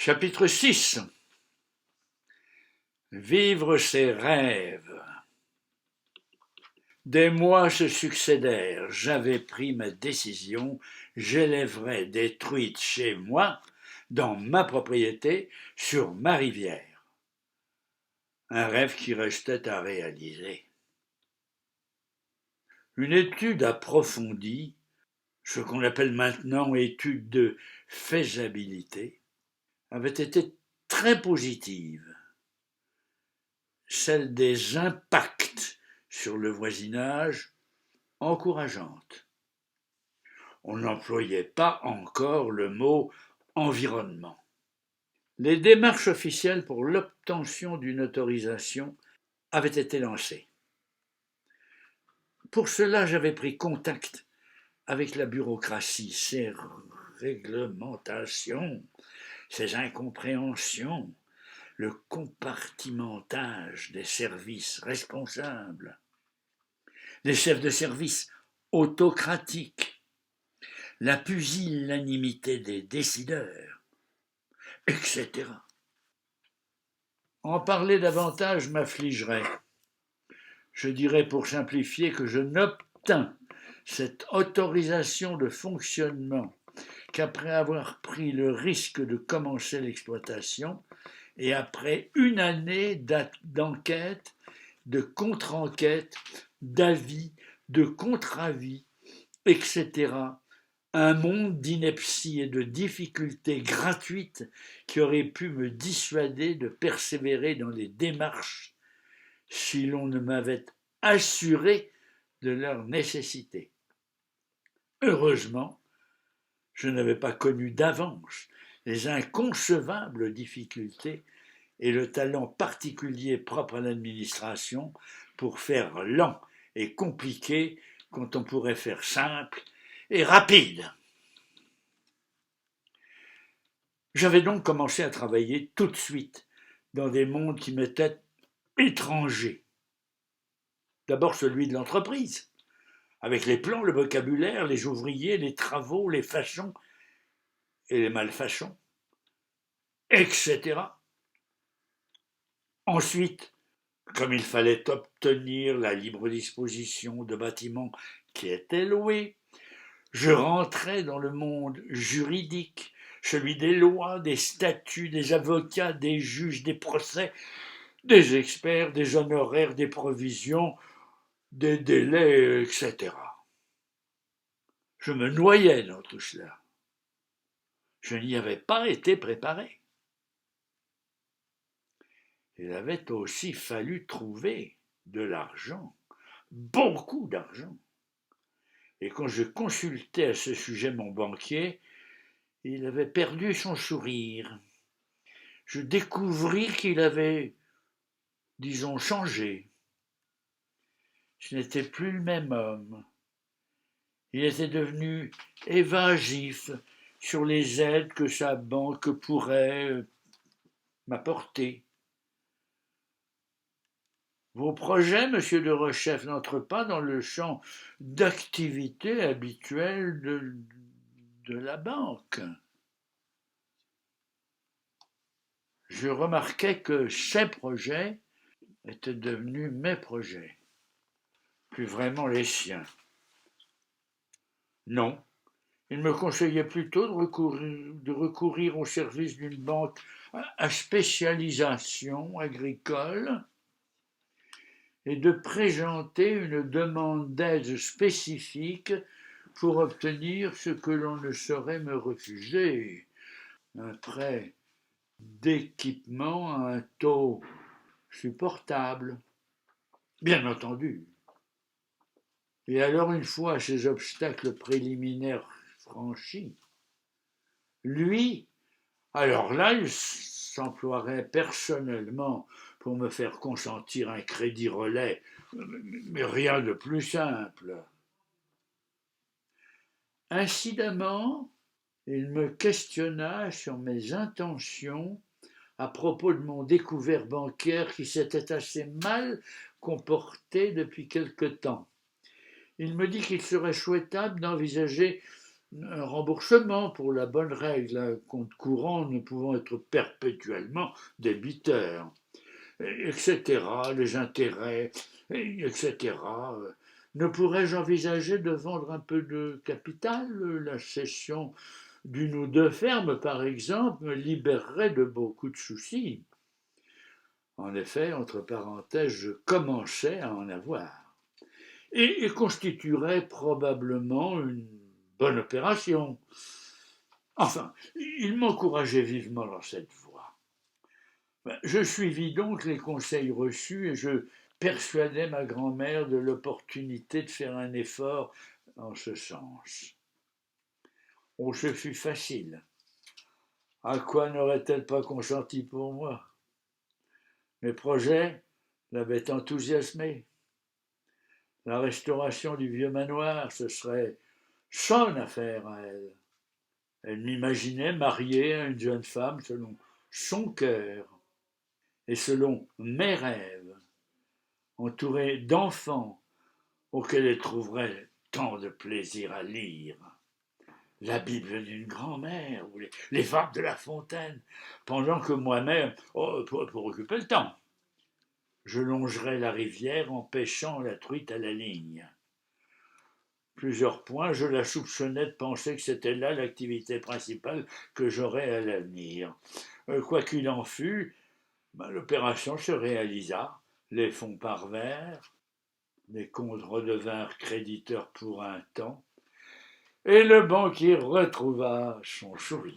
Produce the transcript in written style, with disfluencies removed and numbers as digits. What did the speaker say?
Chapitre 6. Vivre ses rêves. Des mois se succédèrent, j'avais pris ma décision, j'élèverais des truites chez moi, dans ma propriété, sur ma rivière. Un rêve qui restait à réaliser. Une étude approfondie, ce qu'on appelle maintenant étude de faisabilité, avait été très positive. Celle des impacts sur le voisinage, encourageante. On n'employait pas encore le mot environnement. Les démarches officielles pour l'obtention d'une autorisation avaient été lancées. Pour cela, j'avais pris contact avec la bureaucratie, ses réglementations, ses incompréhensions, le compartimentage des services responsables, les chefs de service autocratiques, la pusillanimité des décideurs, etc. En parler davantage m'affligerait. Je dirais pour simplifier que je n'obtins cette autorisation de fonctionnement qu'après avoir pris le risque de commencer l'exploitation et après une année d'enquête, de contre-enquête, d'avis, de contre-avis, etc. Un monde d'inepties et de difficultés gratuites qui aurait pu me dissuader de persévérer dans les démarches si l'on ne m'avait assuré de leur nécessité. Heureusement, je n'avais pas connu d'avance les inconcevables difficultés et le talent particulier propre à l'administration pour faire lent et compliqué quand on pourrait faire simple et rapide. J'avais donc commencé à travailler tout de suite dans des mondes qui m'étaient étrangers. D'abord celui de l'entreprise, avec les plans, le vocabulaire, les ouvriers, les travaux, les façons et les malfaçons, etc. Ensuite, comme il fallait obtenir la libre disposition de bâtiments qui étaient loués, je rentrais dans le monde juridique, celui des lois, des statuts, des avocats, des juges, des procès, des experts, des honoraires, des provisions, des délais, etc. Je me noyais dans tout cela. Je n'y avais pas été préparé. Il avait aussi fallu trouver de l'argent, beaucoup d'argent. Et quand je consultais à ce sujet mon banquier, il avait perdu son sourire. Je découvris qu'il avait, disons, changé. Ce n'était plus le même homme. Il était devenu évasif sur les aides que sa banque pourrait m'apporter. Vos projets, monsieur de Rochef, n'entrent pas dans le champ d'activité habituel de la banque. Je remarquais que ces projets étaient devenus mes projets, plus vraiment les siens. Non, il me conseillait plutôt de recourir au service d'une banque à spécialisation agricole et de présenter une demande d'aide spécifique pour obtenir ce que l'on ne saurait me refuser, un prêt d'équipement à un taux supportable, bien entendu. Et alors, une fois ces obstacles préliminaires franchis, lui, alors là, il s'emploierait personnellement pour me faire consentir un crédit relais, mais rien de plus simple. Incidemment, il me questionna sur mes intentions à propos de mon découvert bancaire qui s'était assez mal comporté depuis quelque temps. Il me dit qu'il serait souhaitable d'envisager un remboursement pour la bonne règle, un compte courant ne pouvant être perpétuellement débiteur, etc., les intérêts, etc. Ne pourrais-je envisager de vendre un peu de capital? La cession d'une ou deux fermes, par exemple, me libérerait de beaucoup de soucis. En effet, entre parenthèses, je commençais à en avoir. Et constituerait probablement une bonne opération. Enfin, il m'encourageait vivement dans cette voie. Je suivis donc les conseils reçus et je persuadai ma grand-mère de l'opportunité de faire un effort en ce sens. Oh, ce fut facile. À quoi n'aurait-elle pas consenti pour moi? Mes projets l'avaient enthousiasmée. La restauration du vieux manoir, ce serait son affaire à elle. Elle m'imaginait mariée à une jeune femme selon son cœur et selon mes rêves, entourée d'enfants auxquels elle trouverait tant de plaisir à lire. La Bible d'une grand-mère ou les fables de La Fontaine, pendant que moi-même, pour occuper le temps, je longerais la rivière en pêchant la truite à la ligne. Plusieurs points, je la soupçonnais de penser que c'était là l'activité principale que j'aurais à l'avenir. Quoi qu'il en fût, l'opération se réalisa, les fonds parvinrent, les comptes redevinrent créditeurs pour un temps, et le banquier retrouva son sourire.